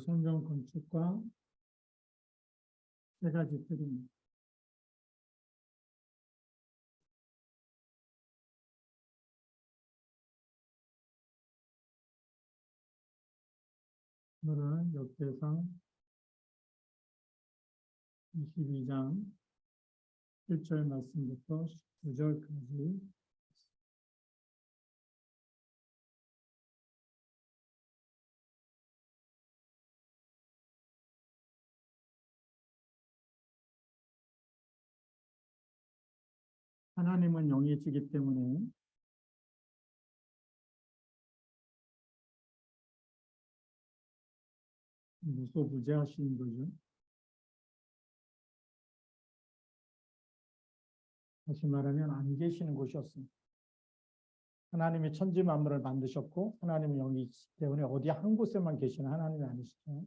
성전 건축과 세 가지 틀입니다. 오늘은 역대상 22장 1절 말씀부터 9절까지 하나님은 영이시기 때문에 무소부재하시는 거죠. 다시 말하면 안 계시는 곳이 없습니다. 하나님이 천지 만물을 만드셨고 하나님은 영이시기 때문에 어디 한 곳에만 계시는 하나님이 아니시죠.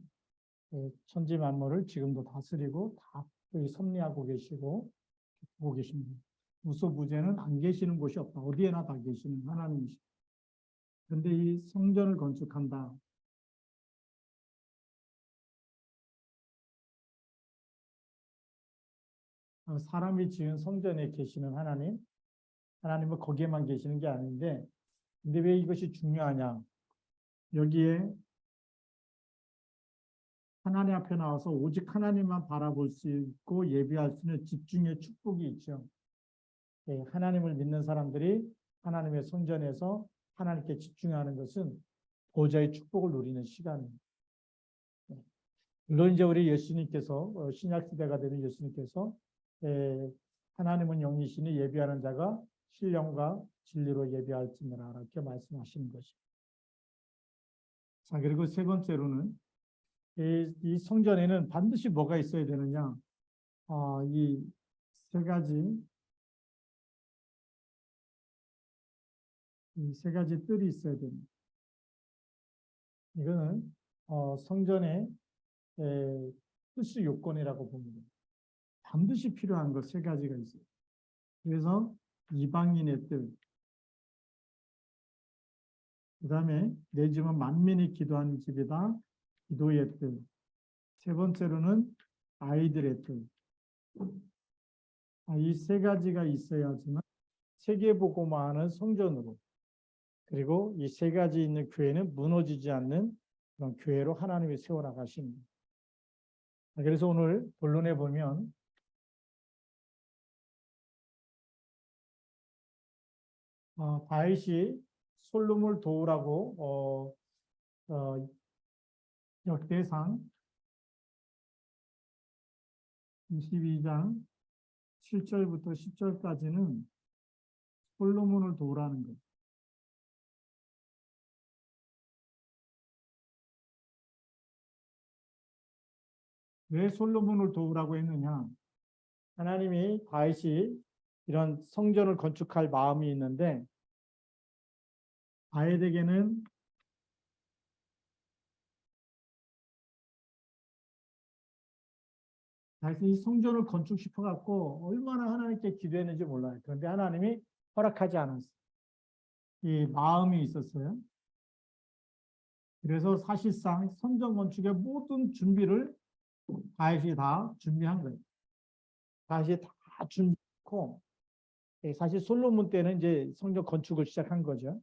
천지 만물을 지금도 다스리고 다 섭리하고 계시고 보고 계십니다. 무소부재는 안 계시는 곳이 없다. 어디에나 다 계시는 하나님이시죠. 그런데 이 성전을 건축한다. 사람이 지은 성전에 계시는 하나님, 하나님은 거기에만 계시는 게 아닌데, 근데 왜 이것이 중요하냐? 여기에 하나님 앞에 나와서 오직 하나님만 바라볼 수 있고 예비할 수 있는 집중의 축복이 있죠. 하나님을 믿는 사람들이 하나님의 성전에서 하나님께 집중하는 것은 보좌의 축복을 누리는 시간입니다. 물론 이제 우리 예수님께서 신약 시대가 되는 예수님께서 하나님은 영이시니 예비하는 자가 신령과 진리로 예비할지니라 이렇게 말씀하시는 것입니다. 자, 그리고 세 번째로는 이 성전에는 반드시 뭐가 있어야 되느냐? 이 세 가지 뜰이 있어야 됩니다. 이거는 성전의 필수 요건이라고 봅니다. 반드시 필요한 것 세 가지가 있어요. 그래서 이방인의 뜰, 그 다음에 내 집은 만민이 기도하는 집이다, 기도의 뜰. 세 번째로는 아이들의 뜰. 이 세 가지가 있어야지만 세계보고만한 성전으로, 그리고 이 세 가지 있는 교회는 무너지지 않는 그런 교회로 하나님이 세워나가십니다. 그래서 오늘 본론에 보면 다윗이 솔로몬을 도우라고 역대상 22장 7절부터 10절까지는 솔로몬을 도우라는 것. 왜 솔로몬을 도우라고 했느냐? 하나님이 다윗이 이런 성전을 건축할 마음이 있는데 다윗에게는 다윗이 성전을 건축 싶어 갖고 얼마나 하나님께 기도했는지 몰라요. 그런데 하나님이 허락하지 않았어요. 이 마음이 있었어요. 그래서 사실상 성전 건축의 모든 준비를 다윗이 다 준비한 거예요. 다윗이 다 준비했고, 사실 솔로몬 때는 이제 성전 건축을 시작한 거죠.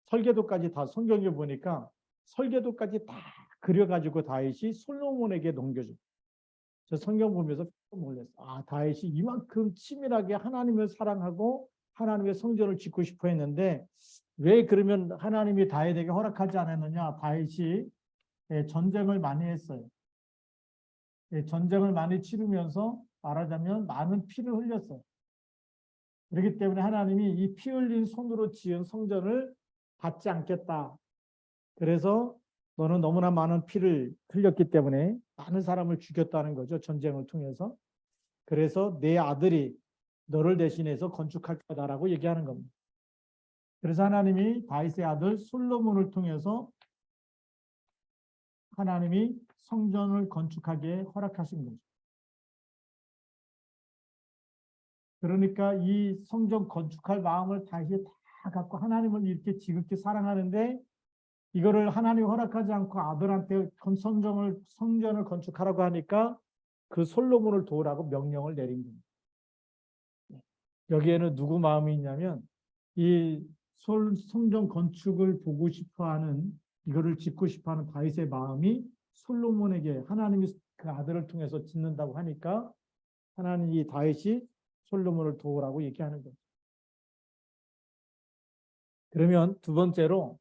설계도까지 다 성경에 보니까 설계도까지 다 그려가지고 다윗이 솔로몬에게 넘겨줘. 저 성경 보면서 놀랐어. 다윗이 이만큼 치밀하게 하나님을 사랑하고 하나님의 성전을 짓고 싶어 했는데 왜 그러면 하나님이 다윗에게 허락하지 않았느냐? 다윗이 전쟁을 많이 했어요. 전쟁을 많이 치르면서 말하자면 많은 피를 흘렸어요. 그렇기 때문에 하나님이 이 피 흘린 손으로 지은 성전을 받지 않겠다. 그래서 너는 너무나 많은 피를 흘렸기 때문에 많은 사람을 죽였다는 거죠. 전쟁을 통해서. 그래서 내 아들이 너를 대신해서 건축할 거다라고 얘기하는 겁니다. 그래서 하나님이 다윗의 아들 솔로몬을 통해서 하나님이 성전을 건축하게 허락하신 거죠. 그러니까 이 성전 건축할 마음을 다윗이 다 갖고 하나님을 이렇게 지극히 사랑하는데 이거를 하나님 허락하지 않고 아들한테 성전을 건축하라고 하니까 그 솔로몬을 도우라고 명령을 내린 겁니다. 여기에는 누구 마음이 있냐면 이 성전 건축을 보고 싶어하는 이거를 짓고 싶어하는 다윗의 마음이 솔로몬에게 하나님이 그 아들을 통해서 짓는다고 하니까 하나님 이 다윗이 솔로몬을 도우라고 얘기하는 거죠. 그러면 두 번째로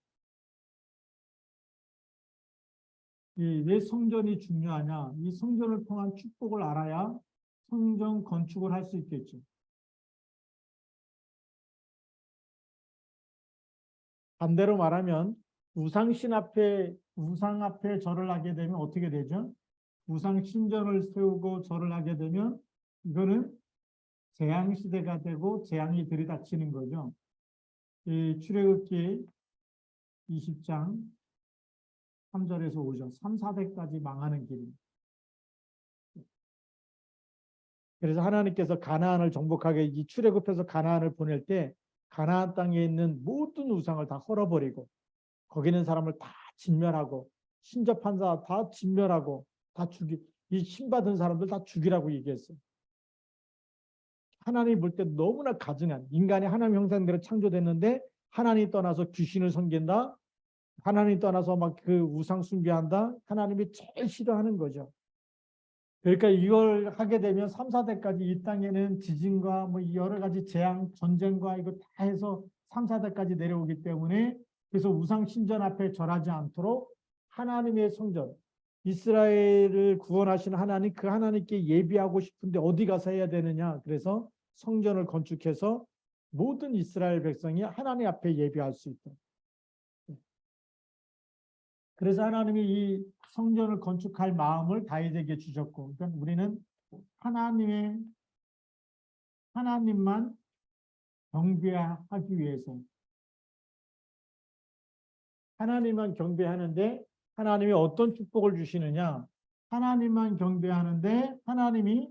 왜 성전이 중요하냐? 이 성전을 통한 축복을 알아야 성전 건축을 할 수 있겠죠. 반대로 말하면 우상 앞에 절을 하게 되면 어떻게 되죠? 우상 신전을 세우고 절을 하게 되면 이거는 재앙 시대가 되고 재앙이 들이닥치는 거죠. 이 출애굽기 20장 3절에서 5절, 3, 4대까지 망하는 길입니다. 그래서 하나님께서 가나안을 정복하게 이 출애굽해서 가나안을 보낼 때 가나안 땅에 있는 모든 우상을 다 헐어버리고 거기 있는 사람을 다 진멸하고 신접한 자 다 진멸하고 다 이 신받은 사람들 다 죽이라고 얘기했어요. 하나님 볼 때 너무나 가증한 인간이 하나님 형상대로 창조됐는데 하나님 떠나서 귀신을 섬긴다. 하나님 떠나서 막 그 우상 숭배한다. 하나님이 제일 싫어하는 거죠. 그러니까 이걸 하게 되면 3, 4대까지 이 땅에는 지진과 뭐 여러 가지 재앙, 전쟁과 이거 다 해서 3, 4대까지 내려오기 때문에 그래서 우상 신전 앞에 절하지 않도록 하나님의 성전, 이스라엘을 구원하신 하나님, 그 하나님께 예비하고 싶은데 어디 가서 해야 되느냐. 그래서 성전을 건축해서 모든 이스라엘 백성이 하나님 앞에 예비할 수 있다. 그래서 하나님이 이 성전을 건축할 마음을 다윗에게 주셨고, 그러니까 우리는 하나님만 경배하기 위해서 하나님만 경배하는데 하나님이 어떤 축복을 주시느냐? 하나님만 경배하는데 하나님이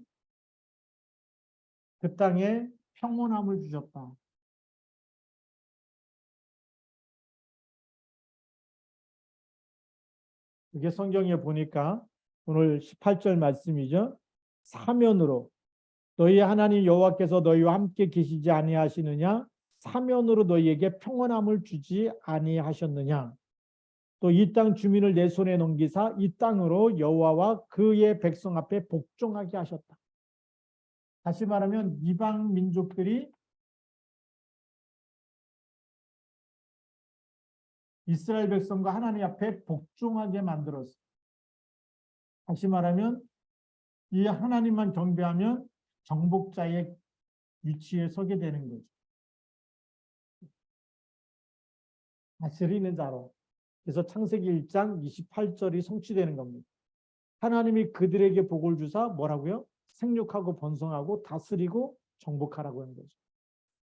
그 땅에 평온함을 주셨다. 이게 성경에 보니까 오늘 18절 말씀이죠. 사면으로 너희 하나님 여호와께서 너희와 함께 계시지 아니하시느냐? 사면으로 너희에게 평온함을 주지 아니하셨느냐? 또 이 땅 주민을 내 손에 넘기사 이 땅으로 여호와와 그의 백성 앞에 복종하게 하셨다. 다시 말하면 이방 민족들이 이스라엘 백성과 하나님 앞에 복종하게 만들었어. 다시 말하면 이 하나님만 경배하면 정복자의 위치에 서게 되는 거죠. 다스리는 자로. 그래서 창세기 1장 28절이 성취되는 겁니다. 하나님이 그들에게 복을 주사 뭐라고요? 생육하고 번성하고 다스리고 정복하라고 하는 거죠.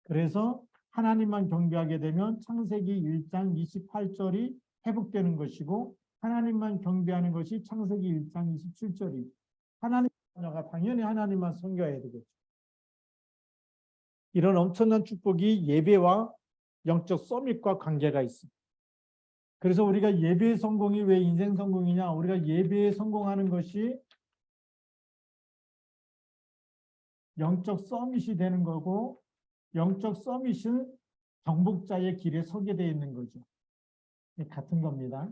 그래서 하나님만 경배하게 되면 창세기 1장 28절이 회복되는 것이고 하나님만 경배하는 것이 창세기 1장 27절이 하나님 자녀가 당연히 하나님만 섬겨야 되겠죠. 이런 엄청난 축복이 예배와 영적 서밋과 관계가 있습니다. 그래서 우리가 예배의 성공이 왜 인생 성공이냐? 우리가 예배에 성공하는 것이 영적 서밋이 되는 거고 영적 서밋은 정복자의 길에 서게 되어 있는 거죠. 같은 겁니다.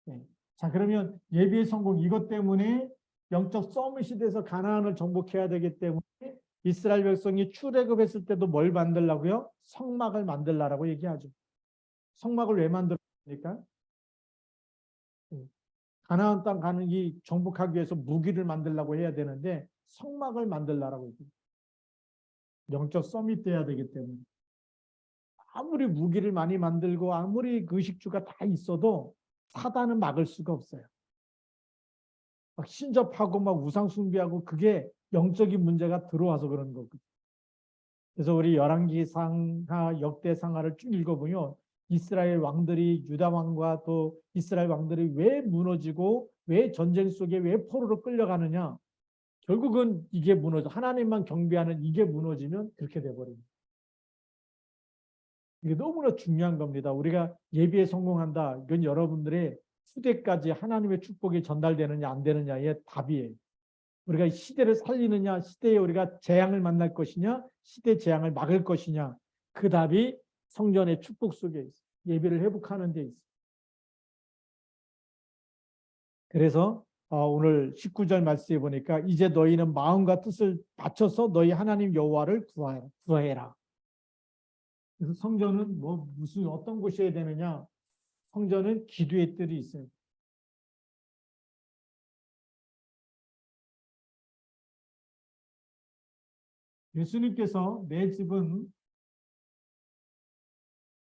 네. 자, 그러면 예배의 성공 이것 때문에 영적 서밋이 돼서 가나안을 정복해야 되기 때문에 이스라엘 백성이 출애굽했을 때도 뭘 만들라고요? 성막을 만들라라고 얘기하죠. 성막을 왜 만들었습니까? 가나안 땅 가는 이 정복하기 위해서 무기를 만들라고 해야 되는데 성막을 만들라라고 얘기해요. 영적 서밋 돼야 되기 때문에 아무리 무기를 많이 만들고 아무리 의식주가 다 있어도 사단은 막을 수가 없어요. 막 신접하고 막 우상 숭배하고 그게 영적인 문제가 들어와서 그런 거거든요. 그래서 우리 열왕기상하 역대상하를 쭉 읽어보면 이스라엘 왕들이 유다 왕과 또 이스라엘 왕들이 왜 무너지고 왜 전쟁 속에 왜 포로로 끌려가느냐. 결국은 이게 무너져 하나님만 경배하는 이게 무너지면 그렇게 돼버립니다. 이게 너무나 중요한 겁니다. 우리가 예비에 성공한다. 이건 여러분들의 후대까지 하나님의 축복이 전달되느냐 안 되느냐의 답이에요. 우리가 시대를 살리느냐, 시대에 우리가 재앙을 만날 것이냐, 시대 재앙을 막을 것이냐. 그 답이 성전의 축복 속에 있어요. 예비를 회복하는 데 있어요. 그래서 오늘 19절 말씀에 보니까 이제 너희는 마음과 뜻을 바쳐서 너희 하나님 여호와를 구하라. 그래서 성전은 무슨 어떤 곳이어야 되느냐? 성전은 기도의 뜰이 있어요. 예수님께서 내 집은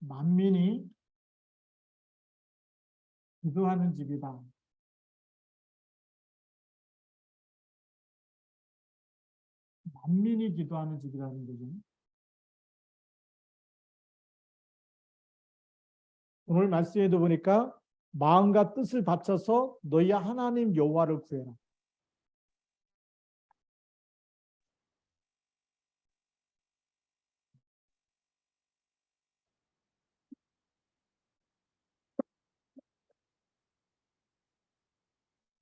만민이 기도하는 집이다. 만민이 기도하는 집이라는 거죠. 오늘 말씀에도 보니까 마음과 뜻을 바쳐서 너희 하나님 여호와를 구해라.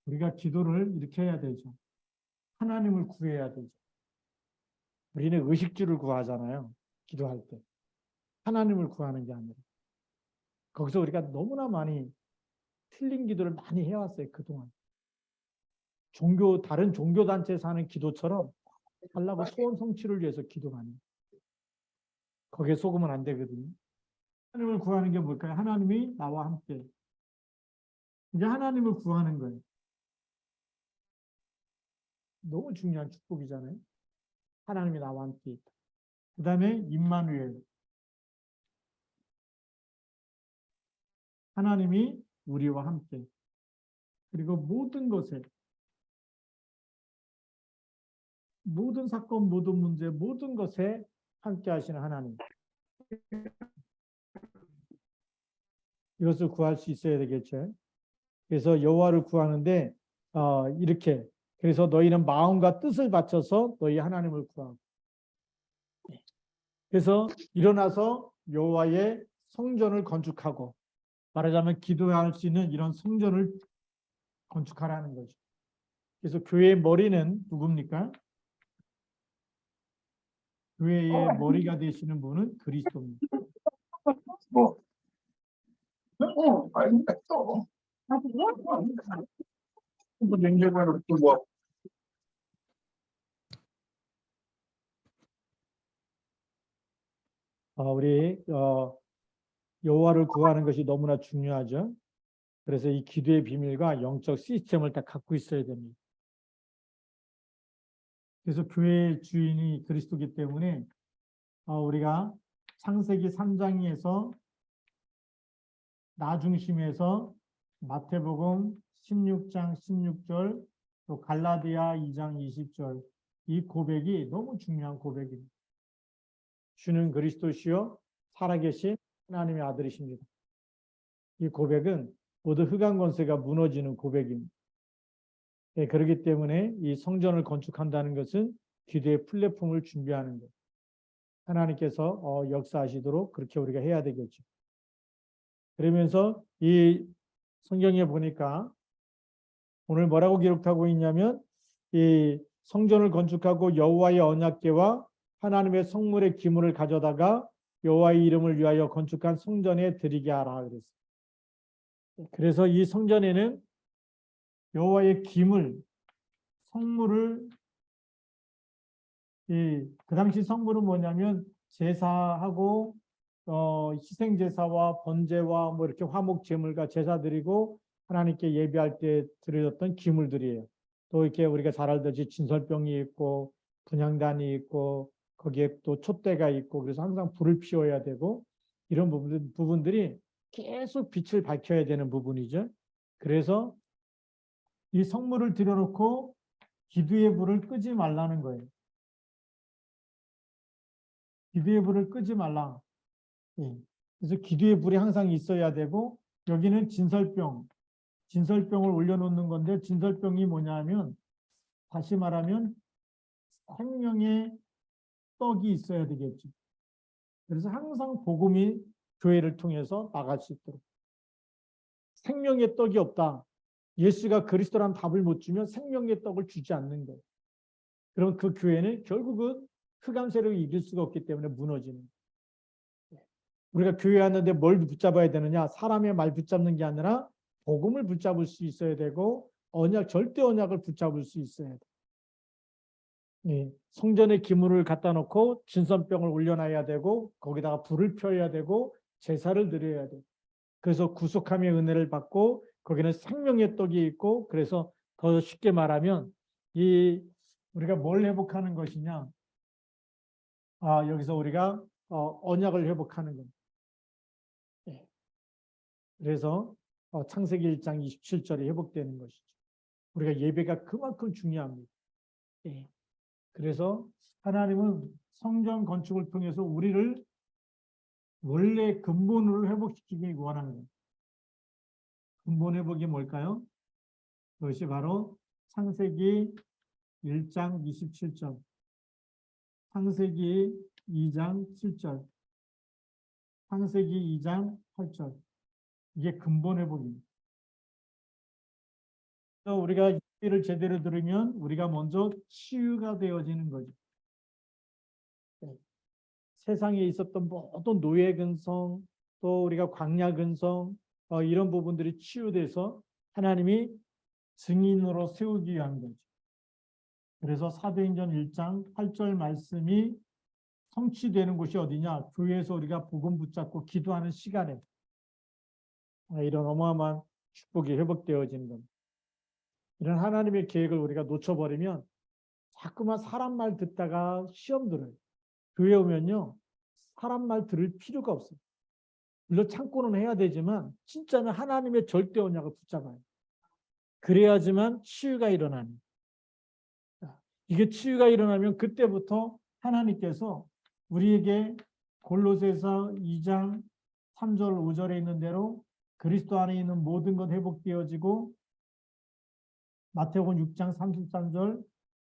우리가 기도를 이렇게 해야 되죠. 하나님을 구해야 되죠. 우리는 의식주를 구하잖아요. 기도할 때. 하나님을 구하는 게 아니라. 거기서 우리가 너무나 많이 틀린 기도를 많이 해왔어요. 그동안. 다른 종교단체에서 하는 기도처럼 하려고 소원 성취를 위해서 기도 많이 해요. 거기에 속으면 안 되거든요. 하나님을 구하는 게 뭘까요? 하나님이 나와 함께. 이제 하나님을 구하는 거예요. 너무 중요한 축복이잖아요. 하나님이 나와 함께 있다. 그 다음에 임마누엘. 하나님이 우리와 함께. 그리고 모든 사건, 모든 문제, 모든 것에 함께 하시는 하나님. 이것을 구할 수 있어야 되겠죠. 그래서 여호와를 구하는데 이렇게 그래서 너희는 마음과 뜻을 바쳐서 너희 하나님을 구하고 그래서 일어나서 여호와의 성전을 건축하고 말하자면 기도할 수 있는 이런 성전을 건축하라는 거죠. 그래서 교회의 머리는 누굽니까? 교회의 머리가 되시는 분은 그리스도입니다. 뭐, 알겠어. 뭐 냉장고에 또 뭐. 우리 여호와를 구하는 것이 너무나 중요하죠. 그래서 이 기도의 비밀과 영적 시스템을 다 갖고 있어야 됩니다. 그래서 교회의 주인이 그리스도이기 때문에 우리가 창세기 3장에서 나 중심에서 마태복음 16장 16절 또 갈라디아 2장 20절 이 고백이 너무 중요한 고백입니다. 주는 그리스도시요 살아계신 하나님의 아들이십니다. 이 고백은 모두 흑암 권세가 무너지는 고백입니다. 네, 그렇기 때문에 이 성전을 건축한다는 것은 기도의 플랫폼을 준비하는 것. 하나님께서 역사하시도록 그렇게 우리가 해야 되겠죠. 그러면서 이 성경에 보니까 오늘 뭐라고 기록하고 있냐면 이 성전을 건축하고 여호와의 언약궤와 하나님의 성물의 기물을 가져다가 여호와의 이름을 위하여 건축한 성전에 드리게 하라 그랬어요. 그래서 이 성전에는 여호와의 기물, 성물을 그 당시 성물은 뭐냐면 제사하고 희생 제사와 번제와 뭐 이렇게 화목 제물과 제사 드리고 하나님께 예배할 때 드려졌던 기물들이에요. 또 이렇게 우리가 잘 알듯이 진설병이 있고 분향단이 있고 거기에 또 촛대가 있고 그래서 항상 불을 피워야 되고 이런 부분들이 계속 빛을 밝혀야 되는 부분이죠. 그래서 이 성물을 들여놓고 기도의 불을 끄지 말라는 거예요. 기도의 불을 끄지 말라. 그래서 기도의 불이 항상 있어야 되고 여기는 진설병을 올려놓는 건데 진설병이 뭐냐면 다시 말하면 생명의 떡이 있어야 되겠죠. 그래서 항상 복음이 교회를 통해서 나갈 수 있도록. 생명의 떡이 없다. 예수가 그리스도란 밥을 못 주면 생명의 떡을 주지 않는 거예요. 그럼 그 교회는 결국은 흑암 세력을 이길 수가 없기 때문에 무너지는 거예요. 우리가 교회 왔는데 뭘 붙잡아야 되느냐? 사람의 말 붙잡는 게 아니라 복음을 붙잡을 수 있어야 되고 절대 언약을 붙잡을 수 있어야 돼요. 예, 성전에 기물을 갖다 놓고 진선병을 올려놔야 되고 거기다가 불을 펴야 되고 제사를 드려야 돼요. 그래서 구속함의 은혜를 받고 거기는 생명의 떡이 있고 그래서 더 쉽게 말하면 우리가 뭘 회복하는 것이냐? 여기서 우리가 언약을 회복하는 겁니다. 예. 그래서 창세기 1장 27절이 회복되는 것이죠. 우리가 예배가 그만큼 중요합니다. 예. 그래서 하나님은 성전 건축을 통해서 우리를 원래 근본으로 회복시키기 원하는 거예요. 근본 회복이 뭘까요? 그것이 바로 창세기 1장 27절, 창세기 2장 7절, 창세기 2장 8절. 이게 근본 회복입니다. 그래서 우리가 예배를 제대로 들으면 우리가 먼저 치유가 되어지는 거죠. 네. 세상에 있었던 모든 노예 근성, 또 우리가 광야 근성, 이런 부분들이 치유돼서 하나님이 증인으로 세우기 위한 거죠. 그래서 사도행전 1장 8절 말씀이 성취되는 곳이 어디냐? 교회에서 우리가 복음 붙잡고 기도하는 시간에 이런 어마어마한 축복이 회복되어지는 겁니다. 이런 하나님의 계획을 우리가 놓쳐버리면 자꾸만 사람 말 듣다가 시험 들어요. 교회 오면요. 사람 말 들을 필요가 없어요. 물론 참고는 해야 되지만 진짜는 하나님의 절대 언약을 붙잡아요. 그래야지만 치유가 일어나는. 이게 치유가 일어나면 그때부터 하나님께서 우리에게 골로새서 2장 3절 5절에 있는 대로 그리스도 안에 있는 모든 것 회복되어지고 마태복음 6장 33절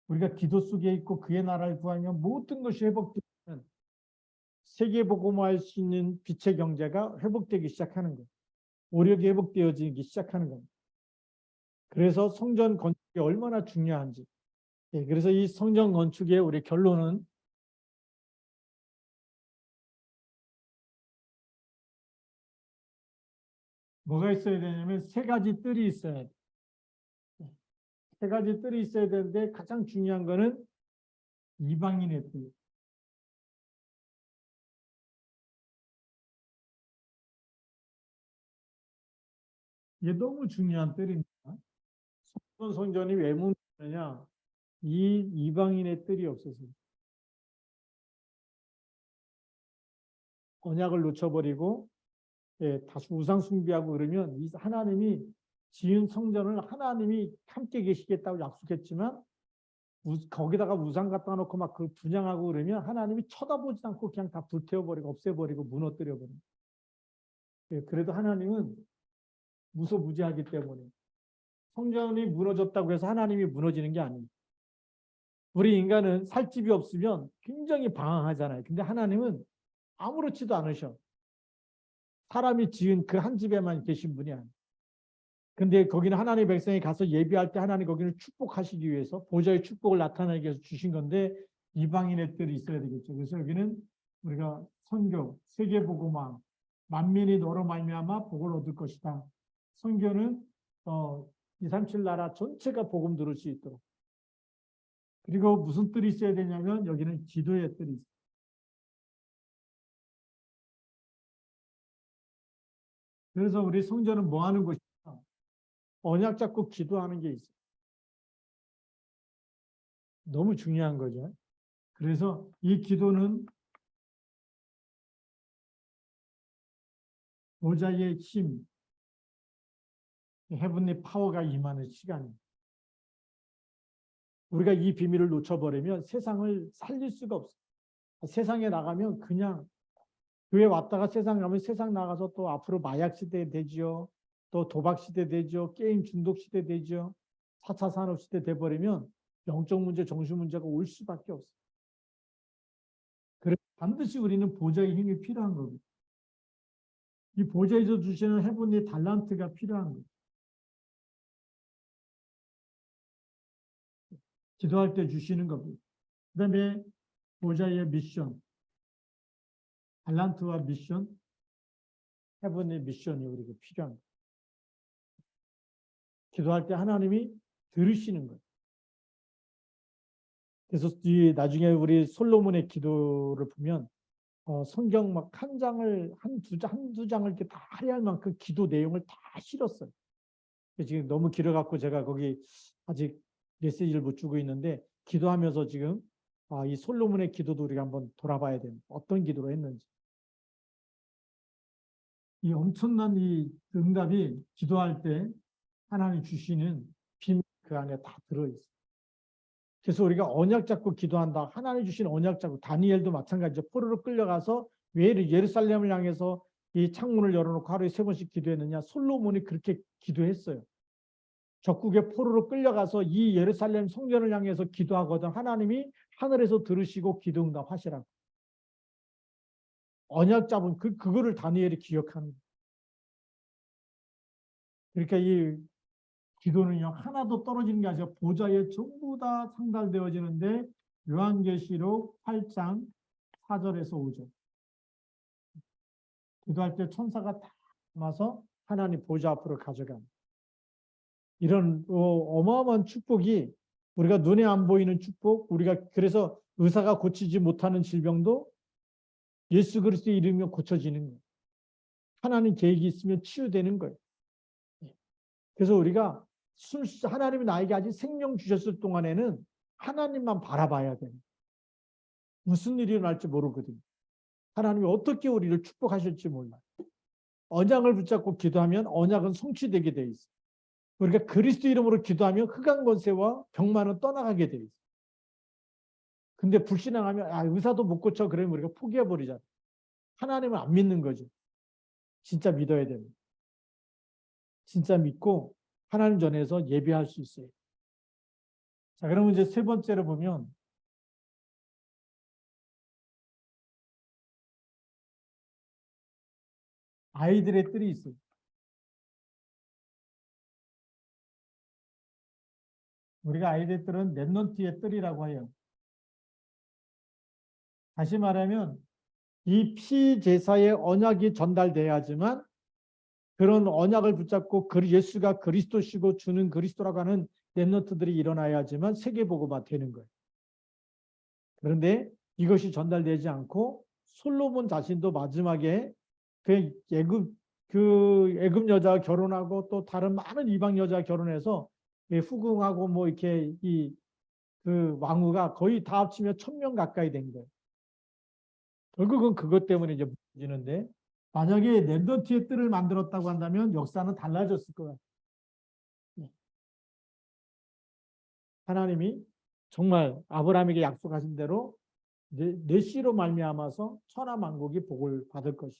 우리가 기도 속에 있고 그의 나라를 구하면 모든 것이 회복되는 세계복음화할 수 있는 빛의 경제가 회복되기 시작하는 거예요. 오력이 회복되어지기 시작하는 겁니다. 그래서 성전 건축이 얼마나 중요한지. 그래서 이 성전 건축의 우리 결론은 뭐가 있어야 되냐면 세 가지 뜰이 있어야 돼요. 세 가지 뜰이 있어야 되는데 가장 중요한 거는 이방인의 뜰. 이게 너무 중요한 뜰입니다. 성전이 왜 뭉치느냐? 이 이방인의 뜰이 없어서 언약을 놓쳐버리고 다시 우상 숭배하고 그러면 이 하나님이 지은 성전을 하나님이 함께 계시겠다고 약속했지만 거기다가 우상 갖다 놓고 막 그 분양하고 그러면 하나님이 쳐다보지도 않고 그냥 다 불태워버리고 없애버리고 무너뜨려버립니다. 그래도 하나님은 무소부지하기 때문에 성전이 무너졌다고 해서 하나님이 무너지는 게 아닙니다. 우리 인간은 살 집이 없으면 굉장히 방황하잖아요. 근데 하나님은 아무렇지도 않으셔. 사람이 지은 그 한 집에만 계신 분이 아니에요. 근데 거기는 하나님의 백성이 가서 예배할 때 하나님 거기를 축복하시기 위해서 보좌의 축복을 나타내기 위해서 주신 건데 이방인의 뜰이 있어야 되겠죠. 그래서 여기는 우리가 선교, 세계복음화, 만민이 너로 말미암아 복을 얻을 것이다. 선교는 237 나라 전체가 복음 들을 수 있도록. 그리고 무슨 뜰이 있어야 되냐면 여기는 기도의 뜰이 있어요. 그래서 우리 성전은 뭐 하는 곳이냐? 언약 잡고 기도하는 게 있어요. 너무 중요한 거죠. 그래서 이 기도는 보좌의 힘, 헤븐리 파워가 임하는 시간입니다. 우리가 이 비밀을 놓쳐버리면 세상을 살릴 수가 없어요. 세상에 나가면 그냥 교회 왔다가 세상 가면 세상 나가서 또 앞으로 마약 시대 되지요. 또 도박 시대 되죠. 게임 중독 시대 되죠. 4차 산업 시대 돼버리면 영적 문제, 정신 문제가 올 수밖에 없어요. 그래서 반드시 우리는 보좌의 힘이 필요한 거고, 이 보좌에서 주시는 해분의 달란트가 필요한 거예요. 기도할 때 주시는 겁니다. 그 다음에 보좌의 미션, 달란트와 미션, 해분의 미션이 우리에게 필요한 거예요. 기도할 때 하나님이 들으시는 거예요. 그래서 나중에 우리 솔로몬의 기도를 보면 성경 막 한 장을 한두 장을 이렇게 다 할애할 만큼 기도 내용을 다 실었어요. 지금 너무 길어갖고 제가 거기 아직 메시지를 못 주고 있는데 기도하면서 지금 이 솔로몬의 기도도 우리가 한번 돌아봐야 돼요. 어떤 기도를 했는지. 이 엄청난 이 응답이 기도할 때 하나님 주시는 비밀 그 안에 다 들어있어요. 그래서 우리가 언약 잡고 기도한다. 하나님 주신 언약 잡고 다니엘도 마찬가지죠. 포로로 끌려가서 왜 예루살렘을 향해서 이 창문을 열어놓고 하루에 3번씩 기도했느냐. 솔로몬이 그렇게 기도했어요. 적국의 포로로 끌려가서 이 예루살렘 성전을 향해서 기도하거든 하나님이 하늘에서 들으시고 기도 응답하시라고. 언약 잡은 그거를 다니엘이 기억하는 거예요. 그러니까 이 기도는요 하나도 떨어지는 게 아니라 보좌에 전부 다 상달되어지는데 요한계시록 8장 4절에서 5절 기도할 때 천사가 다 와서 하나님 보좌 앞으로 가져갑니다. 이런 어마어마한 축복이 우리가 눈에 안 보이는 축복, 우리가 그래서 의사가 고치지 못하는 질병도 예수 그리스도의 이름이면 고쳐지는 거예요. 하나님 계획이 있으면 치유되는 거예요. 그래서 우리가 하나님이 나에게 아직 생명 주셨을 동안에는 하나님만 바라봐야 돼요. 무슨 일이 일어날지 모르거든요. 하나님이 어떻게 우리를 축복하실지 몰라요. 언약을 붙잡고 기도하면 언약은 성취되게 돼 있어요. 우리가 그리스도 이름으로 기도하면 흑암 권세와 병만은 떠나가게 돼 있어요. 근데 불신앙하면 의사도 못 고쳐 그러면 우리가 포기해버리잖아요. 하나님을 안 믿는 거죠. 진짜 믿어야 됩니다. 진짜 믿고 하나님 전에서 예배할 수 있어요. 자, 그러면 이제 세 번째로 보면 아이들의 뜰이 있어요. 우리가 아이들의 뜰은 렘넌트의 뜰이라고 해요. 다시 말하면 이 피제사의 언약이 전달돼야지만 그런 언약을 붙잡고 예수가 그리스도시고 주는 그리스도라고 하는 렘넌트들이 일어나야지만 세계복음화 되는 거예요. 그런데 이것이 전달되지 않고 솔로몬 자신도 마지막에 그 애굽 여자와 결혼하고 또 다른 많은 이방 여자와 결혼해서 후궁하고 뭐 이렇게 그 왕후가 거의 다 합치면 1000명 가까이 된 거예요. 결국은 그것 때문에 이제 무너지는데 만약에 렘넌트의 뜰을 만들었다고 한다면 역사는 달라졌을 거예요. 하나님이 정말 아브라함에게 약속하신 대로 내 씨로 말미암아서 천하 만국이 복을 받을 것이다.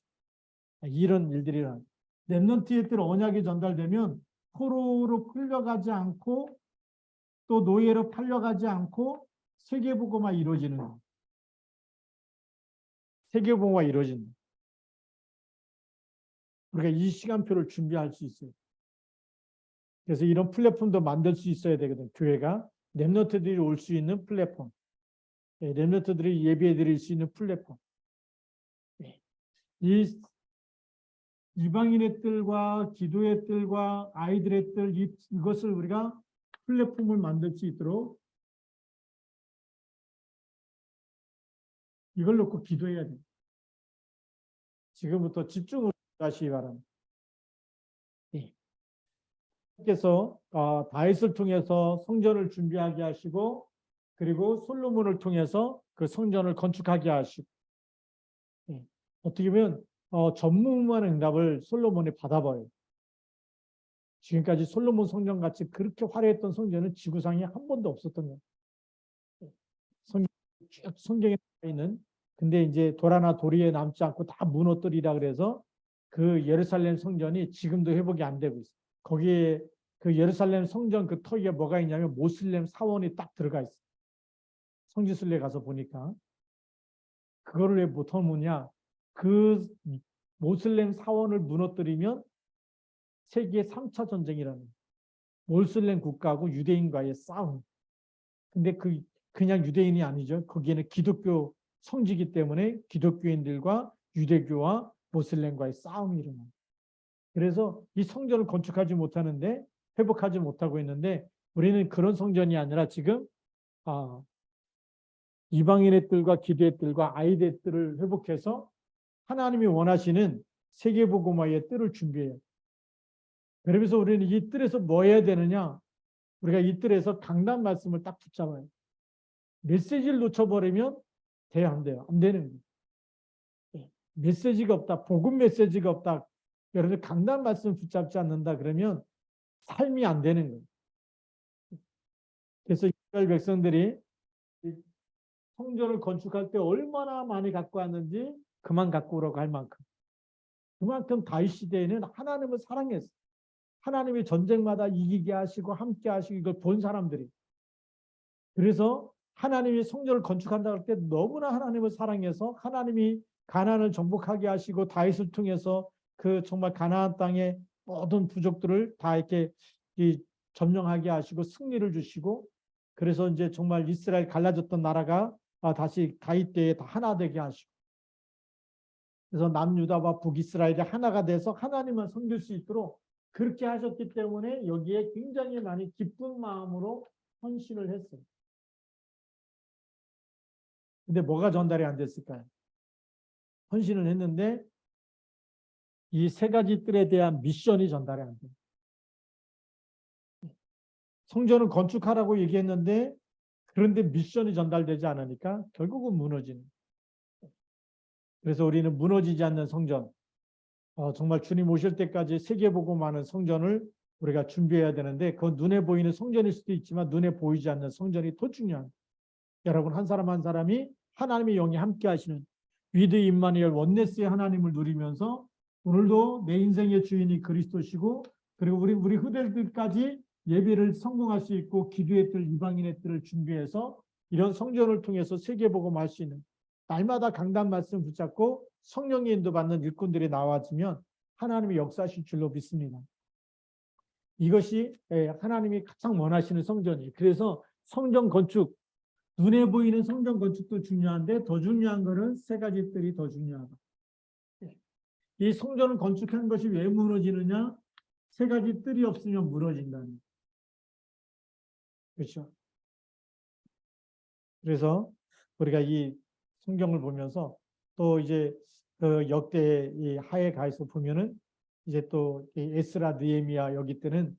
이런 일들이 일어나요. 렘넌트의 뜰 언약이 전달되면 포로로 끌려가지 않고 또 노예로 팔려가지 않고 세계복음화 이루어지는 거예요. 세계복음화 이루어진다. 우리가 이 시간표를 준비할 수 있어요. 그래서 이런 플랫폼도 만들 수 있어야 되거든. 교회가 렘넌트들이 올 수 있는 플랫폼, 렘넌트들이 예배 드릴 수 있는 플랫폼. 이 이방인의 뜰과 기도의 뜰과 아이들의 뜰 이것을 우리가 플랫폼을 만들 수 있도록 이걸 놓고 기도해야 돼요. 지금부터 집중을 하시기 바랍니다. 께서 다윗을 통해서 성전을 준비하게 하시고 그리고 솔로몬을 통해서 그 성전을 건축하게 하시고 어떻게 보면 전무후무한 응답을 솔로몬이 받아봐요. 지금까지 솔로몬 성전 같이 그렇게 화려했던 성전은 지구상에 한 번도 없었던 거예요. 성경에 있는 근데 이제 도라나 도리에 남지 않고 다 무너뜨리라 그래서 그 예루살렘 성전이 지금도 회복이 안 되고 있어요. 거기에 그 예루살렘 성전 그 터위에 뭐가 있냐면 모슬렘 사원이 딱 들어가 있어요. 성지순례 가서 보니까 그거를 왜 못하느냐? 그 모슬렘 사원을 무너뜨리면 세계 3차 전쟁이라는 거예요. 모슬렘 국가하고 유대인과의 싸움. 근데 그냥 유대인이 아니죠. 거기에는 기독교 성지이기 때문에 기독교인들과 유대교와 모슬렘과의 싸움이 일어나요. 그래서 이 성전을 건축하지 못하는데 회복하지 못하고 있는데 우리는 그런 성전이 아니라 지금 이방인의 뜰과 기도의 뜰과 아이들의 뜰을 회복해서 하나님이 원하시는 세계복음화의 뜰을 준비해요. 그러면서 우리는 이 뜰에서 뭐 해야 되느냐? 우리가 이 뜰에서 강단 말씀을 딱 붙잡아요. 메시지를 놓쳐버리면 돼요, 안 돼요? 안 되는 거예요. 메시지가 없다, 복음 메시지가 없다. 여러분들 강단 말씀 붙잡지 않는다 그러면 삶이 안 되는 거예요. 그래서 이스라엘 백성들이 성전을 건축할 때 얼마나 많이 갖고 왔는지 그만 갖고 오라고 할 만큼. 그만큼 다윗 시대에는 하나님을 사랑했어요. 하나님이 전쟁마다 이기게 하시고 함께 하시고 이걸 본 사람들이. 그래서 하나님이 성전을 건축한다 할 때 너무나 하나님을 사랑해서 하나님이 가나안을 정복하게 하시고 다윗을 통해서 그 정말 가나안 땅의 모든 부족들을 다 이렇게 점령하게 하시고 승리를 주시고 그래서 이제 정말 이스라엘 갈라졌던 나라가 다시 다윗 때에 다 하나 되게 하시고 그래서 남유다와 북이스라엘이 하나가 돼서 하나님을 섬길 수 있도록 그렇게 하셨기 때문에 여기에 굉장히 많이 기쁜 마음으로 헌신을 했어요. 근데 뭐가 전달이 안 됐을까요? 헌신을 했는데 이 세 가지 뜰에 대한 미션이 전달이 안 돼요. 성전을 건축하라고 얘기했는데 그런데 미션이 전달되지 않으니까 결국은 무너지는. 그래서 우리는 무너지지 않는 성전, 정말 주님 오실 때까지 세계보고 많은 성전을 우리가 준비해야 되는데 그 눈에 보이는 성전일 수도 있지만 눈에 보이지 않는 성전이 더 중요합니다. 여러분 한 사람 한 사람이 하나님의 영이 함께 하시는 위드 임마누엘 원네스의 하나님을 누리면서 오늘도 내 인생의 주인이 그리스도시고 그리고 우리 후대들까지 예배를 성공할 수 있고 기도의 뜰 이방인의 뜰을 준비해서 이런 성전을 통해서 세계복음할 수 있는 날마다 강단 말씀 붙잡고 성령의 인도받는 일꾼들이 나와지면 하나님이 역사하실 줄로 믿습니다. 이것이 하나님이 가장 원하시는 성전이에요. 그래서 성전 건축 눈에 보이는 성전 건축도 중요한데 더 중요한 것은 세 가지 뜰이 더 중요하다. 이 성전을 건축한 것이 왜 무너지느냐? 세 가지 뜰이 없으면 무너진다는. 그렇죠? 그래서 우리가 이 성경을 보면서 또 이제 그 역대 이 하에 가서 보면은 이제 또 에스라 느헤미야 여기 때는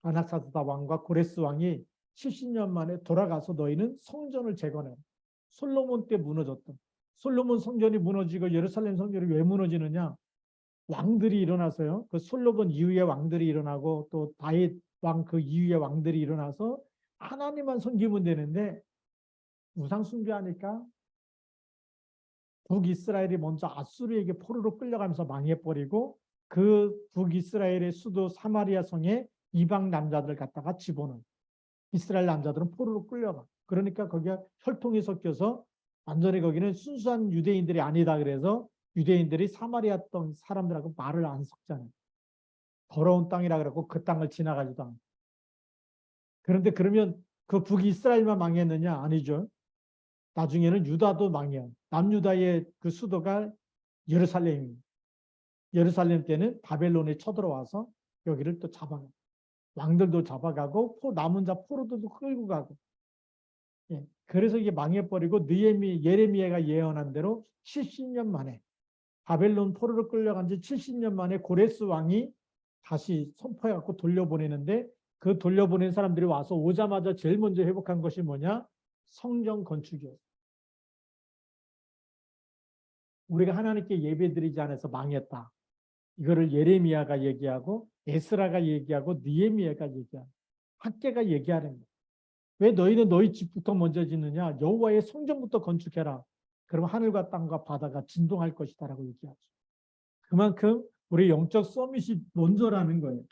아낙사스다 왕과 고레스 왕이 70년 만에 돌아가서 너희는 성전을 재건해. 솔로몬 때 무너졌던. 솔로몬 성전이 무너지고 예루살렘 성전이 왜 무너지느냐? 왕들이 일어나서요. 그 솔로몬 이후에 왕들이 일어나고 또 다윗 왕 그 이후에 왕들이 일어나서 하나님만 섬기면 되는데 우상 숭배하니까 북이스라엘이 먼저 아수르에게 포로로 끌려가면서 망해버리고 그 북이스라엘의 수도 사마리아 성에 이방 남자들 갖다가 집어넣어요. 이스라엘 남자들은 포로로 끌려가. 그러니까 거기가 혈통이 섞여서 완전히 거기는 순수한 유대인들이 아니다. 그래서 유대인들이 사마리아 땅 사람들하고 말을 안 섞잖아요. 더러운 땅이라 그러고 그 땅을 지나가지도 않고. 그런데 그러면 그 북이스라엘만 망했느냐? 아니죠. 나중에는 유다도 망해요. 남유다의 그 수도가 예루살렘입니다. 예루살렘 때는 바벨론에 쳐들어와서 여기를 또 잡아가요. 왕들도 잡아가고 남은 자 포로들도 끌고 가고. 예. 그래서 이게 망해버리고 예레미야가 예언한 대로 70년 만에 바벨론 포로로 끌려간 지 70년 만에 고레스 왕이 다시 선포해갖고 돌려보내는데 그 돌려보낸 사람들이 와서 오자마자 제일 먼저 회복한 것이 뭐냐? 성전 건축이었어요. 우리가 하나님께 예배드리지 않아서 망했다. 이거를 예레미야가 얘기하고 에스라가 얘기하고 느헤미야가 얘기하고 학개가 얘기하는 거예요. 왜 너희는 너희 집부터 먼저 짓느냐? 여호와의 성전부터 건축해라. 그럼 하늘과 땅과 바다가 진동할 것이다라고 얘기하죠. 그만큼 우리 영적 서밋이 먼저라는 거예요.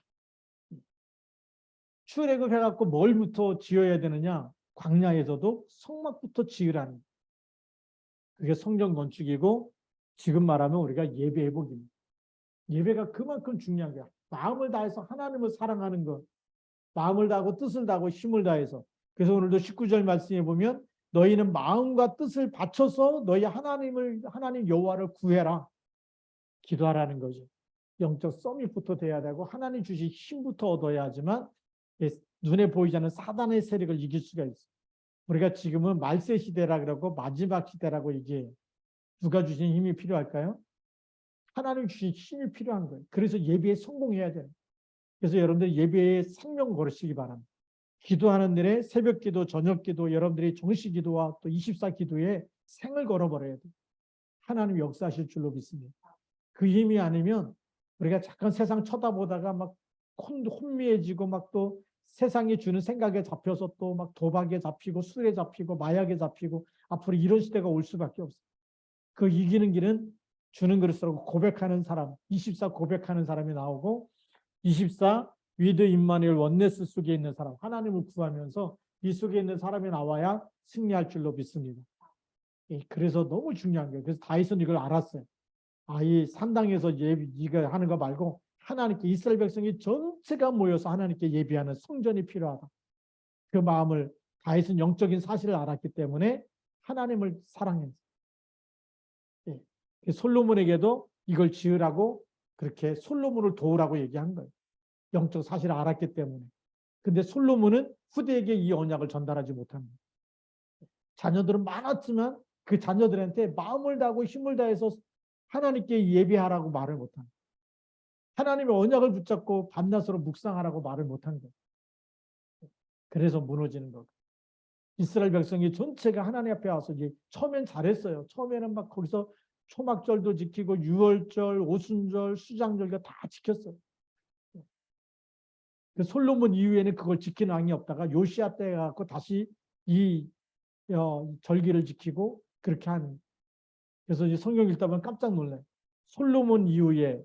출애굽해갖고 뭘부터 지어야 되느냐? 광야에서도 성막부터 지으라는 거예요. 그게 성전 건축이고 지금 말하면 우리가 예배 회복입니다. 예배가 그만큼 중요한 거야. 마음을 다해서 하나님을 사랑하는 것. 마음을 다하고 뜻을 다하고 힘을 다해서. 그래서 오늘도 19절 말씀에 보면 너희는 마음과 뜻을 바쳐서 너희 하나님 여호와를 구해라. 기도하라는 거죠. 영적 서밋부터 돼야 되고 하나님 주신 힘부터 얻어야 하지만 눈에 보이지 않는 사단의 세력을 이길 수가 있어요. 우리가 지금은 말세 시대라 그러고 마지막 시대라고 얘기해요. 누가 주신 힘이 필요할까요? 하나님 주신 힘이 필요한 거예요. 그래서 예배에 성공해야 돼요. 그래서 여러분들 예배에 생명 걸으시기 바랍니다. 기도하는 날에 새벽 기도, 저녁 기도, 여러분들이 정시 기도와 또 24 기도에 생을 걸어버려야 돼요. 하나님 역사하실 줄로 믿습니다. 그 힘이 아니면 우리가 잠깐 세상 쳐다보다가 막 혼미해지고 막 또 세상이 주는 생각에 잡혀서 또 막 도박에 잡히고 술에 잡히고 마약에 잡히고 앞으로 이런 시대가 올 수밖에 없어요. 그 이기는 길은 주는 그리스도라고 고백하는 사람, 24 고백하는 사람이 나오고 24 위드 임마누엘 원네스 속에 있는 사람, 하나님을 구하면서 이 속에 있는 사람이 나와야 승리할 줄로 믿습니다. 그래서 너무 중요한 거예요. 그래서 다윗은 이걸 알았어요. 이 산당에서 이거 하는 거 말고 하나님께 이스라엘 백성이 전체가 모여서 하나님께 예배하는 성전이 필요하다. 그 마음을 다윗은 영적인 사실을 알았기 때문에 하나님을 사랑했어요. 솔로몬에게도 이걸 지으라고 그렇게 솔로몬을 도우라고 얘기한 거예요. 영적 사실을 알았기 때문에. 근데 솔로몬은 후대에게 이 언약을 전달하지 못합니다. 자녀들은 많았지만 그 자녀들한테 마음을 다하고 힘을 다해서 하나님께 예배하라고 말을 못합니다. 하나님의 언약을 붙잡고 밤낮으로 묵상하라고 말을 못한 거예요. 그래서 무너지는 거예요. 이스라엘 백성이 전체가 하나님 앞에 와서 처음엔 잘했어요. 처음에는 막 거기서 초막절도 지키고 유월절, 오순절, 수장절 다 지켰어요. 솔로몬 이후에는 그걸 지키는 왕이 없다가 요시야 때 갖고 다시 이 절기를 지키고 그렇게 하는. 그래서 이제 성경 읽다 보면 깜짝 놀라요. 솔로몬 이후에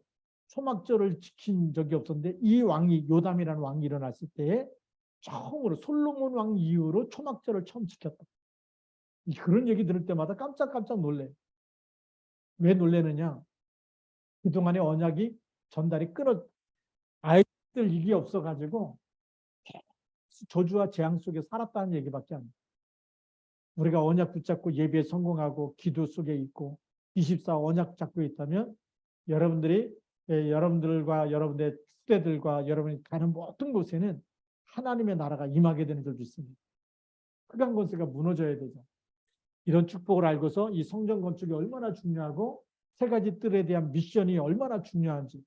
초막절을 지킨 적이 없었는데 이 왕이 요담이라는 왕이 일어났을 때에 처음으로 솔로몬 왕 이후로 초막절을 처음 지켰다. 그런 얘기 들을 때마다 깜짝 놀래요. 왜 놀래느냐? 그동안의 언약이 전달이 아이들 이게 없어가지고 저주와 재앙 속에 살았다는 얘기밖에 안 돼요. 우리가 언약 붙잡고 예배에 성공하고 기도 속에 있고 24 언약 잡고 있다면 여러분들과 여러분의 후대들과 여러분이 가는 모든 곳에는 하나님의 나라가 임하게 되는 줄 믿습니다. 흑암 권세가 무너져야 되죠. 이런 축복을 알고서 이 성전 건축이 얼마나 중요하고 세 가지 뜰에 대한 미션이 얼마나 중요한지.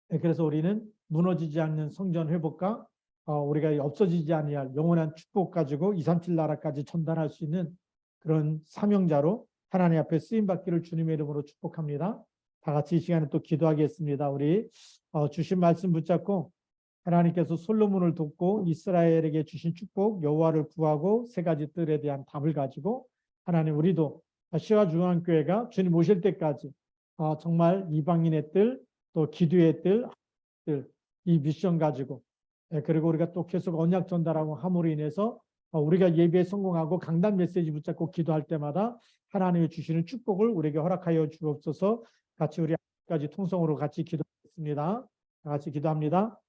그래서 우리는 무너지지 않는 성전 회복과 우리가 없어지지 아니할 영원한 축복 가지고 237 나라까지 전달할 수 있는 그런 사명자로 하나님 앞에 쓰임받기를 주님의 이름으로 축복합니다. 다 같이 이 시간에 또 기도하겠습니다. 우리 주신 말씀 붙잡고 하나님께서 솔로몬을 돕고 이스라엘에게 주신 축복 여호와를 구하고 세 가지 뜰에 대한 답을 가지고 하나님 우리도 시와 중앙교회가 주님 오실 때까지 정말 이방인의 뜰 또 기도의 뜰 이 미션 가지고 그리고 우리가 또 계속 언약 전달하고 함으로 인해서 우리가 예배에 성공하고 강단 메시지 붙잡고 기도할 때마다 하나님이 주시는 축복을 우리에게 허락하여 주옵소서. 같이 우리 까지 통성으로 같이 기도하겠습니다. 같이 기도합니다.